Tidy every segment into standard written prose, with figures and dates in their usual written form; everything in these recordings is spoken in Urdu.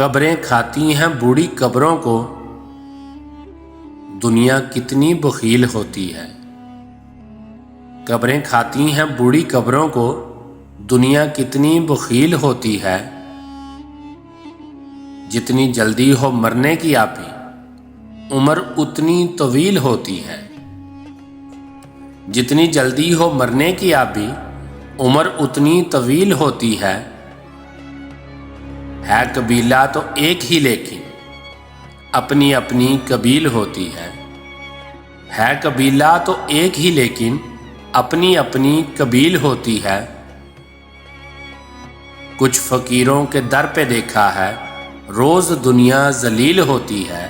قبریں کھاتی ہیں بوڑھی قبروں کو، دنیا کتنی بخیل ہوتی ہے۔ قبریں کھاتی ہیں بوڑھی قبروں کو، دنیا کتنی بخیل ہوتی ہے۔ جتنی جلدی ہو مرنے کی آپی، عمر اتنی طویل ہوتی ہے۔ جتنی جلدی ہو مرنے کی آپی، عمر اتنی طویل ہوتی ہے۔ قبیلہ تو ایک ہی لیکن اپنی اپنی قبیل ہوتی ہے۔ قبیلہ تو ایک ہی لیکن اپنی اپنی قبیل ہوتی ہے۔ کچھ فقیروں کے در پہ دیکھا ہے، روز دنیا ذلیل ہوتی ہے۔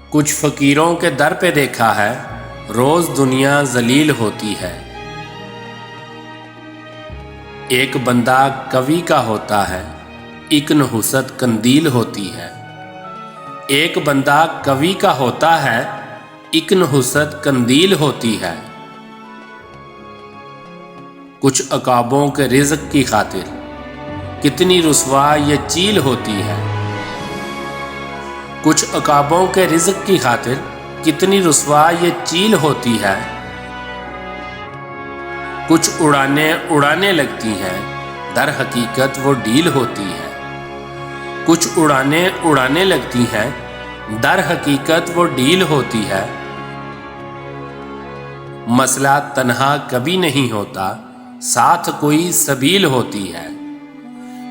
کچھ فقیروں کے در پہ دیکھا ہے، روز دنیا ذلیل ہوتی ہے۔ ایک بندہ کوی کا ہوتا ہے، ایک نحوست قندیل ہوتی ہے۔ ایک بندہ کوی کا ہوتا ہے، ایک نحوست قندیل ہوتی ہے۔ کچھ عقابوں کے رزق کی خاطر کتنی رسوا یہ چیل ہوتی ہے۔ کچھ عقابوں کے رزق کی خاطر کتنی رسوا یہ چیل ہوتی ہے۔ کچھ اڑانے لگتی ہیں، در حقیقت وہ ڈھیل ہوتی ہے۔ کچھ اڑانے لگتی ہیں، در حقیقت وہ ڈھیل ہوتی ہے۔ مسئلہ تنہا کبھی نہیں ہوتا، ساتھ کوئی سبیل ہوتی ہے۔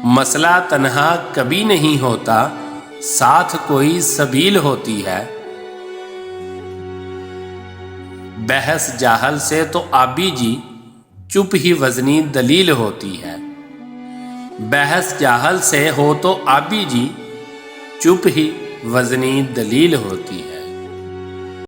مسئلہ تنہا کبھی نہیں ہوتا، ساتھ کوئی سبیل ہوتی ہے۔ بحث جاہل سے تو آبی جی، چپ ہی وزنی دلیل ہوتی ہے۔ بحث جاہل سے ہو تو آبی جی، چپ ہی وزنی دلیل ہوتی ہے۔